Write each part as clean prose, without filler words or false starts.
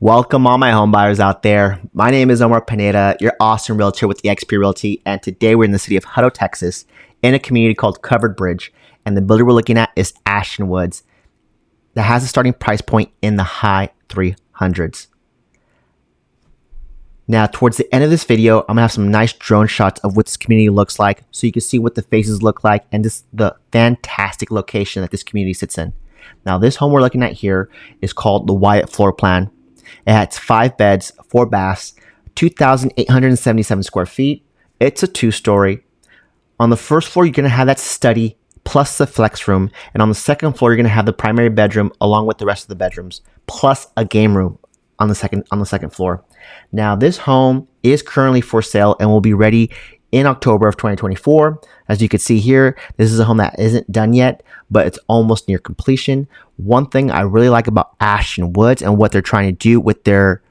Welcome all my home buyers out there. My name is Omar Pineda, your awesome realtor with eXp Realty, and today we're in the city of Hutto, Texas, in a community called Covered Bridge, and the builder we're looking at is Ashton Woods that has a starting price point in the high 300s. Now, towards the end of this video, I'm gonna have some nice drone shots of what this community looks like so you can see what the faces look like and the fantastic location that this community sits in. Now, this home we're looking at here is called the Wyatt floor plan. It has 5 beds, 4 baths, 2,877 square feet. It's a 2-story. On the first floor, you're going to have that study plus the flex room. And on the second floor, you're going to have the primary bedroom along with the rest of the bedrooms, plus a game room on the second floor. Now, this home is currently for sale and will be ready in October of 2024. As you can see here, this is a home that isn't done yet, but it's almost near completion. One thing I really like about Ashton Woods and what they're trying to do with their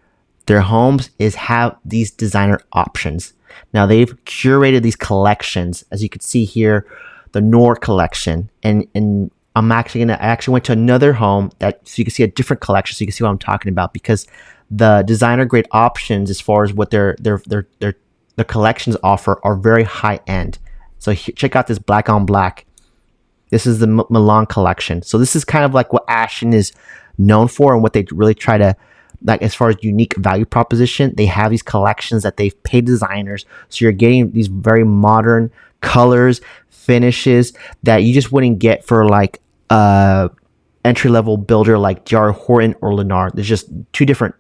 homes is have these designer options. Now, they've curated these collections, as you can see here, the Noor collection, and I actually went to another home so you can see a different collection, so you can see what I'm talking about, because the designer grade options as far as what their collections offer are very high end. So check out this black on black. This is the Milan collection. So this is kind of like what Ashton is known for and what they really try to, like, as far as unique value proposition. They have these collections that they've paid designers. So you're getting these very modern colors, finishes that you just wouldn't get for like entry-level builder like D.R. Horton or Lennar. There's just two different,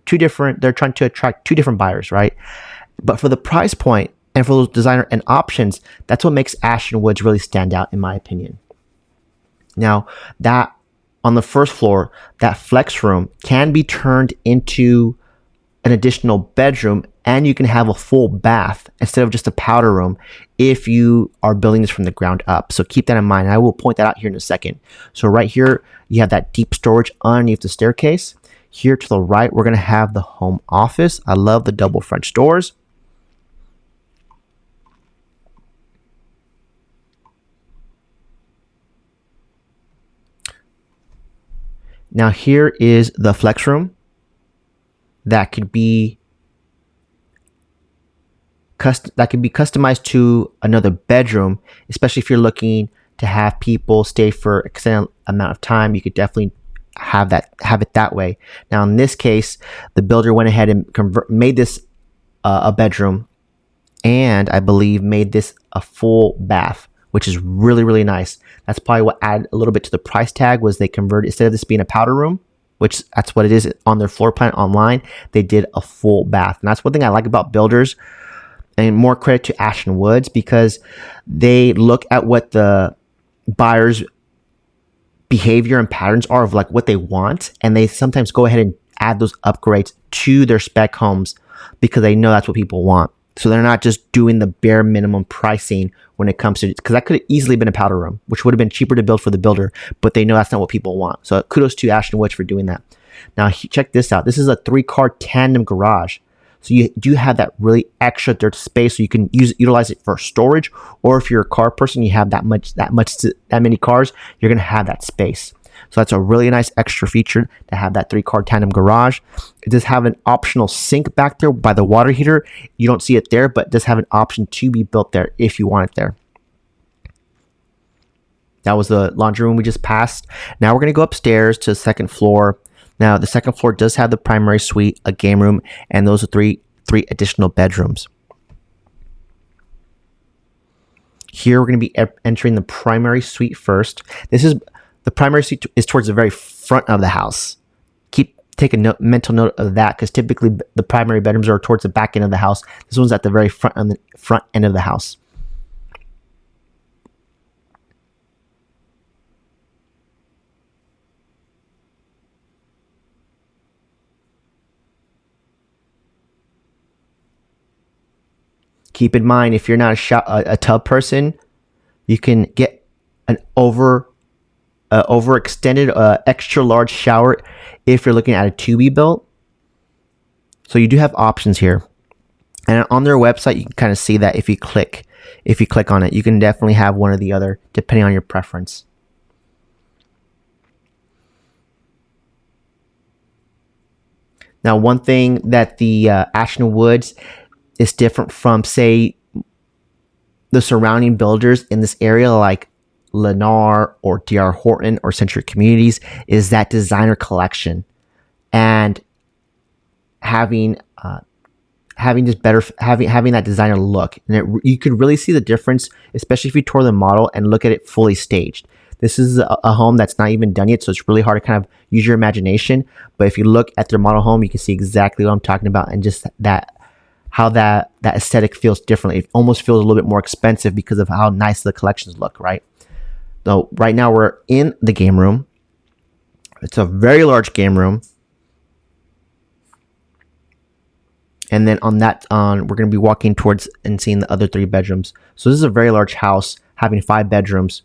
they're trying to attract 2 different buyers, right? But for the price point and for those designer and options, that's what makes Ashton Woods really stand out, in my opinion. Now, that on the first floor, that flex room can be turned into an additional bedroom, and you can have a full bath instead of just a powder room if you are building this from the ground up. So keep that in mind. I will point that out here in a second. So right here, you have that deep storage underneath the staircase. Here to the right, we're going to have the home office. I love the double French doors. Now here is the flex room that could be customized to another bedroom, especially if you're looking to have people stay for an extended amount of time. You could definitely have it that way. Now in this case, the builder went ahead and made this a bedroom, and I believe made this a full bath, which is really, really nice. That's probably what added a little bit to the price tag, was they converted, instead of this being a powder room, which that's what it is on their floor plan online, they did a full bath. And that's one thing I like about builders, and more credit to Ashton Woods, because they look at what the buyers' behavior and patterns are of like what they want, and they sometimes go ahead and add those upgrades to their spec homes because they know that's what people want. So they're not just doing the bare minimum pricing when it comes to, because that could have easily been a powder room, which would have been cheaper to build for the builder, but they know that's not what people want. So kudos to Ashton Woods for doing that. Now check this out. This is a 3-car tandem garage. So you do have that really extra dirt space, so you can utilize it for storage, or if you're a car person, you have that many cars, you're gonna have that space. So that's a really nice extra feature to have that 3-car tandem garage. It does have an optional sink back there by the water heater. You don't see it there, but it does have an option to be built there if you want it there. That was the laundry room we just passed. Now we're going to go upstairs to the second floor. Now the second floor does have the primary suite, a game room, and those are three additional bedrooms. Here we're going to be entering the primary suite first. The primary suite is towards the very front of the house. Take a mental note of that, because typically the primary bedrooms are towards the back end of the house. This one's at the very front end of the house. Keep in mind, if you're not a tub person, you can get an overextended extra large shower if you're looking at a to-be built. So you do have options here, and on their website you can kind of see that if you click on it, you can definitely have one or the other depending on your preference. Now, one thing that the Ashton Woods is different from, say, the surrounding builders in this area like Lennar or DR Horton or Century Communities is that designer collection and having just better having that designer look. And you could really see the difference, especially if you tour the model and look at it fully staged. This is a home that's not even done yet, so it's really hard to kind of use your imagination. But if you look at their model home, you can see exactly what I'm talking about, and just that how that aesthetic feels differently. It almost feels a little bit more expensive because of how nice the collections look, right? So right now we're in the game room. It's a very large game room. And then we're going to be walking towards and seeing the other 3 bedrooms. So this is a very large house having 5 bedrooms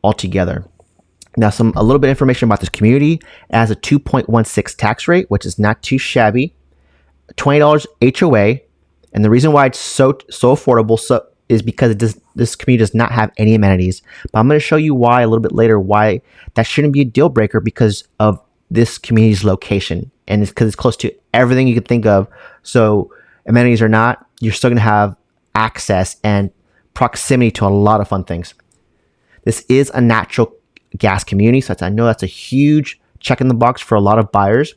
altogether. Now, a little bit of information about this community. It has a 2.16 tax rate, which is not too shabby. $20 HOA, and the reason why it's so affordable is because this community does not have any amenities. But I'm going to show you why a little bit later, why that shouldn't be a deal breaker because of this community's location, and it's because it's close to everything you can think of. So amenities or not, you're still going to have access and proximity to a lot of fun things. This is a natural gas community, so I know that's a huge check in the box for a lot of buyers.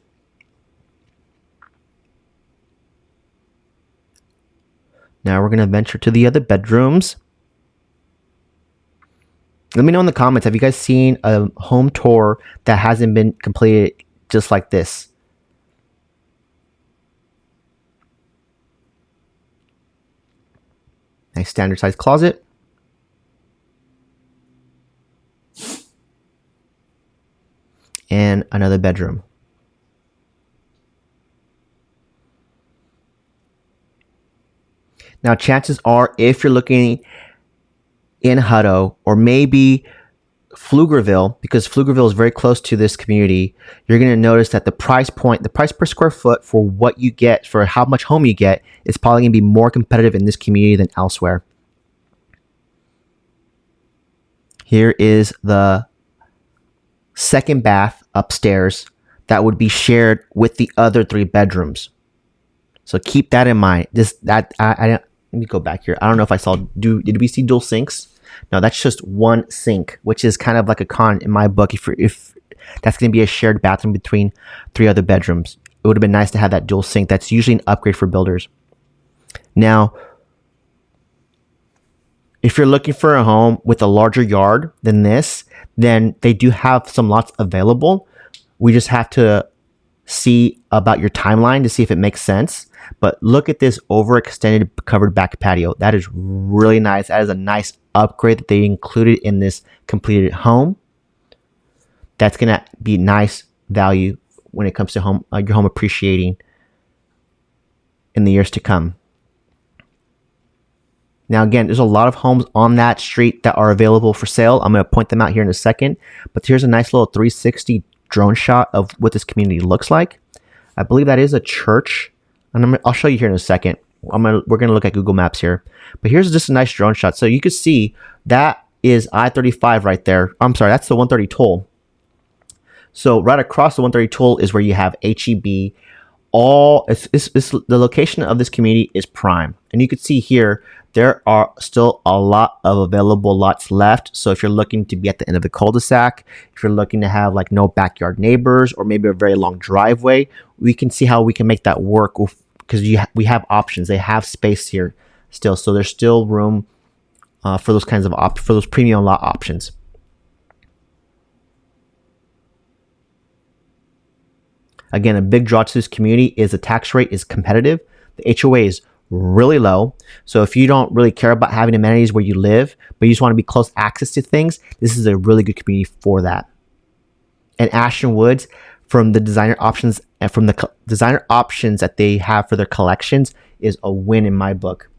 Now we're going to venture to the other bedrooms. Let me know in the comments, have you guys seen a home tour that hasn't been completed just like this? Nice standard size closet. And another bedroom. Now, chances are, if you're looking in Hutto or maybe Pflugerville, because Pflugerville is very close to this community, you're going to notice that the price per square foot for what you get, for how much home you get, is probably going to be more competitive in this community than elsewhere. Here is the second bath upstairs that would be shared with the other 3 bedrooms. So keep that in mind. Let me go back here. I don't know if I saw, did we see dual sinks? No, that's just one sink, which is kind of like a con in my book. If that's going to be a shared bathroom between 3 other bedrooms, it would have been nice to have that dual sink. That's usually an upgrade for builders. Now, if you're looking for a home with a larger yard than this, then they do have some lots available. We just have to see about your timeline to see if it makes sense. But look at this overextended covered back patio. That is really nice. That is a nice upgrade that they included in this completed home. That's going to be nice value when it comes to your home appreciating in the years to come. Now, again, there's a lot of homes on that street that are available for sale. I'm going to point them out here in a second. But here's a nice little 360 drone shot of what this community looks like. I believe that is a church. And I'll show you here in a second. We're going to look at Google Maps here. But here's just a nice drone shot. So you can see that is I-35 right there. I'm sorry, that's the 130 toll. So right across the 130 toll is where you have HEB. The location of this community is prime. And you can see here, there are still a lot of available lots left. So if you're looking to be at the end of the cul-de-sac, if you're looking to have like no backyard neighbors or maybe a very long driveway, we can see how we can make that work because we have options. They have space here still. So there's still room for those kinds of for those premium lot options. Again, a big draw to this community is the tax rate is competitive. The HOA is really low. So if you don't really care about having amenities where you live, but you just want to be close access to things, this is a really good community for that. And Ashton Woods, from the designer options and from the designer options that they have for their collections, is a win in my book.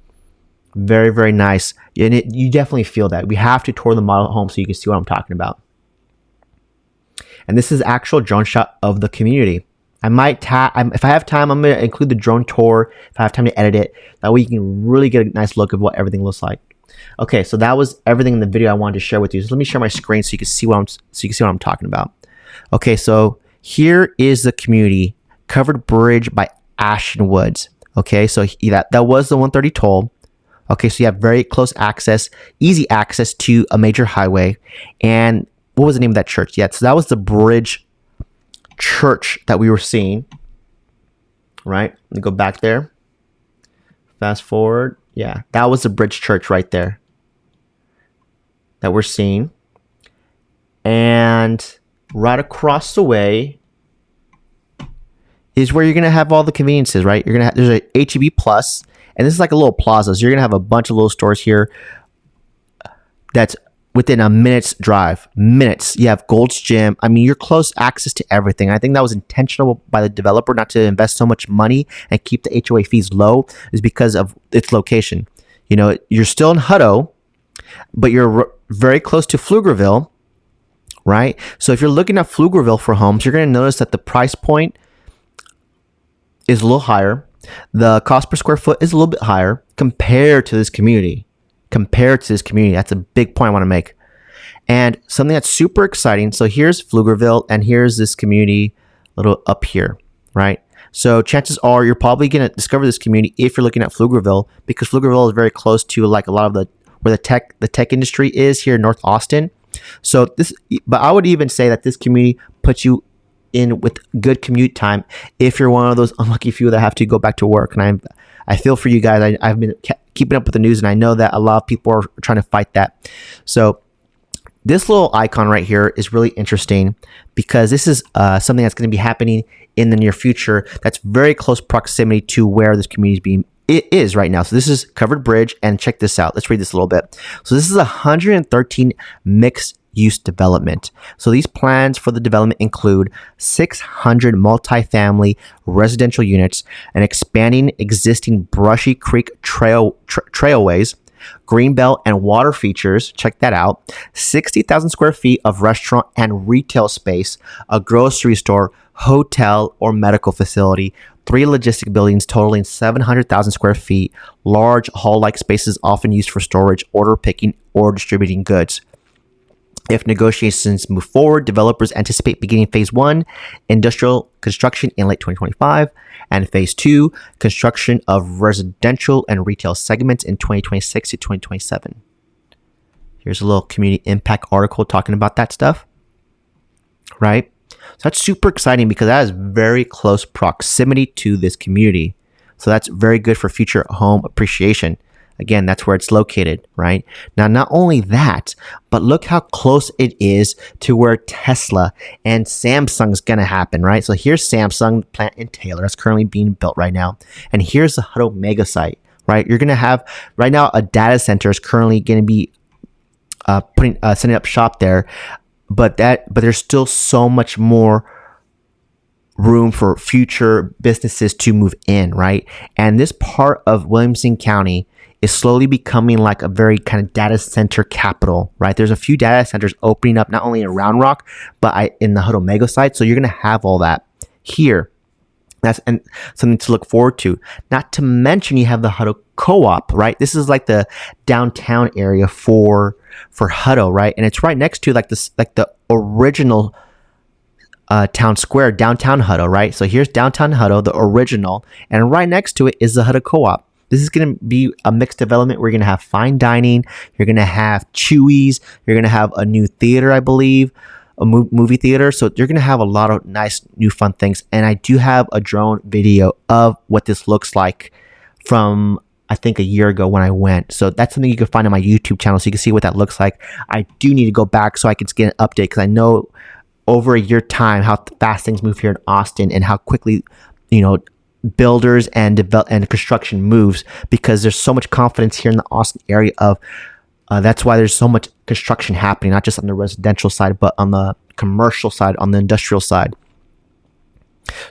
Very, very nice. And you definitely feel that. We have to tour the model home so you can see what I'm talking about. And this is actual drone shot of the community. I might if I have time, I'm going to include the drone tour if I have time to edit it. That way you can really get a nice look of what everything looks like. Okay, so that was everything in the video I wanted to share with you. So let me share my screen so you can see what I'm talking about. Okay, so Here is the community, covered bridge by Ashton Woods. Okay, so that was the 130 toll. Okay, so you have very close access, easy access to a major highway. And what was the name of that church? Yeah, so that was the bridge church that we were seeing. Right, let me go back there. Fast forward. Yeah, that was the bridge church right there that we're seeing. And right across the way is where you're going to have all the conveniences, right? You're going to have, there's a HEB Plus, and this is like a little plaza. So you're going to have a bunch of little stores here that's within a minute's drive. Minutes. You have Gold's Gym. I mean, you're close access to everything. I think that was intentional by the developer not to invest so much money and keep the HOA fees low, is because of its location. You know, you're still in Hutto, but you're very close to Pflugerville, right? So if you're looking at Pflugerville for homes, you're going to notice that the price point is a little higher. The cost per square foot is a little bit higher compared to this community. That's a big point I want to make. And something that's super exciting. So here's Pflugerville, and here's this community a little up here, right? So chances are you're probably going to discover this community if you're looking at Pflugerville, because Pflugerville is very close to like a lot of where the tech industry is here in North Austin. So but I would even say that this community puts you in with good commute time if you're one of those unlucky few that have to go back to work. And I feel for you guys. I've been keeping up with the news, and I know that a lot of people are trying to fight that. So this little icon right here is really interesting because this is something that's going to be happening in the near future. That's very close proximity to where this community is right now. So this is covered bridge, and check this out. Let's read this a little bit. So this is 113 mixed use development. So these plans for the development include 600 multifamily residential units, an expanding existing Brushy Creek trailways, greenbelt and water features. Check that out. 60,000 square feet of restaurant and retail space, a grocery store, hotel, or medical facility, 3 logistic buildings totaling 700,000 square feet, large hall-like spaces often used for storage, order picking, or distributing goods. If negotiations move forward, developers anticipate beginning phase 1, industrial construction, in late 2025, and phase 2, construction of residential and retail segments in 2026 to 2027. Here's a little community impact article talking about that stuff, right? So that's super exciting because that is very close proximity to this community. So that's very good for future home appreciation. Again, that's where it's located, right? Now, not only that, but look how close it is to where Tesla and Samsung's going to happen, right? So here's Samsung plant in Taylor. That's currently being built right now. And here's the Hutto mega site, right? You're going to have, right now, a data center is currently going to be setting up shop there. But there's still so much more room for future businesses to move in, right? And this part of Williamson County is slowly becoming like a very kind of data center capital, right? There's a few data centers opening up, not only in Round Rock, but in the Hutto mega site. So you're going to have all that here. That's something to look forward to. Not to mention you have the Hutto Co-op, right? This is like the downtown area for Hutto, right? And it's right next to like the original town square, downtown Hutto, right? So here's downtown Hutto, the original, and right next to it is the Hutto Co-op. This is going to be a mixed development. We're going to have fine dining. You're going to have Chewy's. You're going to have a new theater, I believe, a movie theater. So you're going to have a lot of nice new fun things. And I do have a drone video of what this looks like from, I think, a year ago when I went. So that's something you can find on my YouTube channel so you can see what that looks like. I do need to go back so I can get an update because I know over a year time how fast things move here in Austin and how quickly, builders and construction moves, because there's so much confidence here in the Austin area of that's why there's so much construction happening, not just on the residential side, but on the commercial side, on the industrial side.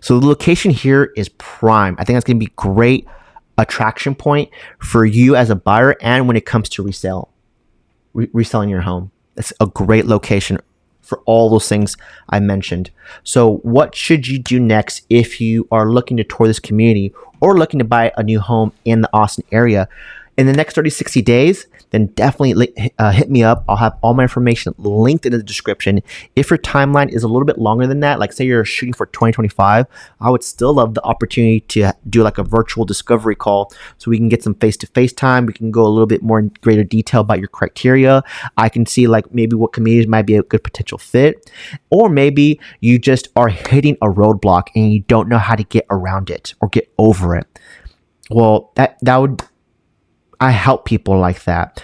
So the location here is prime. I think that's going to be great attraction point for you as a buyer, and when it comes to reselling your home. It's a great location for all those things I mentioned. So what should you do next if you are looking to tour this community or looking to buy a new home in the Austin area? In the next 30, 60 days, then definitely hit me up. I'll have all my information linked in the description. If your timeline is a little bit longer than that, like say you're shooting for 2025, I would still love the opportunity to do like a virtual discovery call so we can get some face-to-face time. We can go a little bit more in greater detail about your criteria. I can see like maybe what communities might be a good potential fit, or maybe you just are hitting a roadblock and you don't know how to get around it or get over it. Well, I help people like that.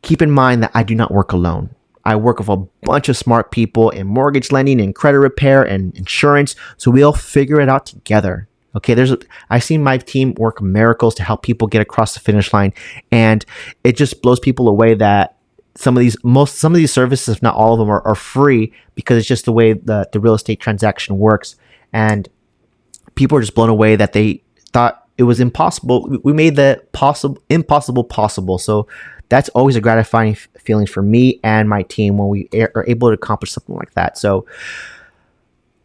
Keep in mind that I do not work alone. I work with a bunch of smart people in mortgage lending and credit repair and insurance, so we'll figure it out together. Okay, I've seen my team work miracles to help people get across the finish line, and it just blows people away that some of these services, if not all of them, are free, because it's just the way the real estate transaction works. And people are just blown away that they thought it was impossible. We made the impossible possible. So that's always a gratifying feeling for me and my team when we are able to accomplish something like that. So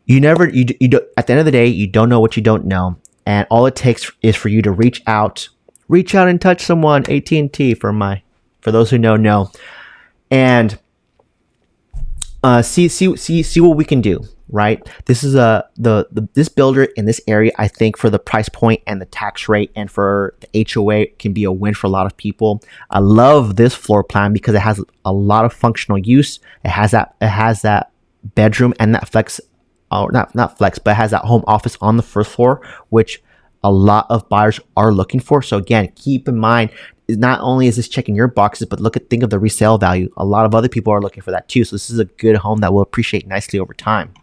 you don't, at the end of the day, you don't know what you don't know. And all it takes is for you to reach out and touch someone. AT&T for those who know, and see what we can do. Right, this is this builder in this area, I think, for the price point and the tax rate and for the HOA, can be a win for a lot of people. I love this floor plan because it has a lot of functional use. It has that bedroom and that flex, or not flex, but it has that home office on the first floor, which a lot of buyers are looking for. So again, keep in mind, not only is this checking your boxes, but think of the resale value. A lot of other people are looking for that too. So this is a good home that will appreciate nicely over time.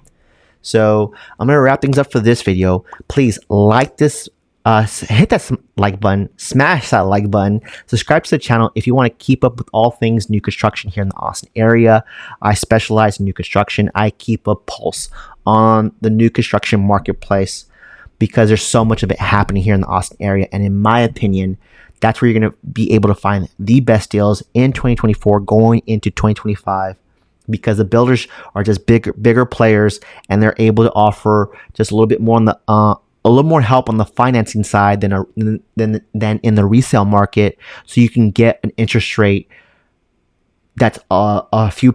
So I'm going to wrap things up for this video. Please like this, hit that like button, smash that like button, subscribe to the channel if you want to keep up with all things new construction here in the Austin area. I specialize in new construction. I keep a pulse on the new construction marketplace because there's so much of it happening here in the Austin area. And in my opinion, that's where you're going to be able to find the best deals in 2024 going into 2025. Because the builders are just bigger players, and they're able to offer just a little bit more on the a little more help on the financing side than in the resale market, so you can get an interest rate that's a few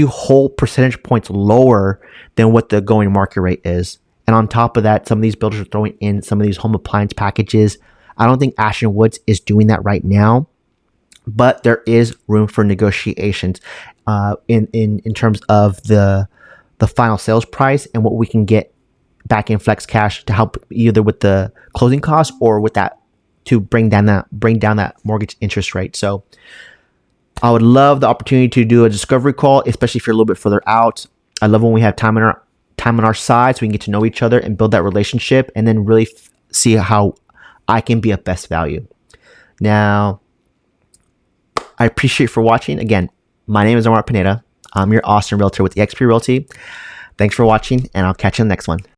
whole percentage points lower than what the going market rate is. And on top of that, some of these builders are throwing in some of these home appliance packages. I don't think Ashton Woods is doing that right now, but there is room for negotiations in terms of the final sales price and what we can get back in flex cash to help either with the closing costs or with that to bring down that mortgage interest rate. So I would love the opportunity to do a discovery call, especially if you're a little bit further out. I love when we have time on our side so we can get to know each other and build that relationship, and then really see how I can be of best value. Now, I appreciate for watching. Again, my name is Omar Pineda. I'm your Austin Realtor with eXp Realty. Thanks for watching, and I'll catch you in the next one.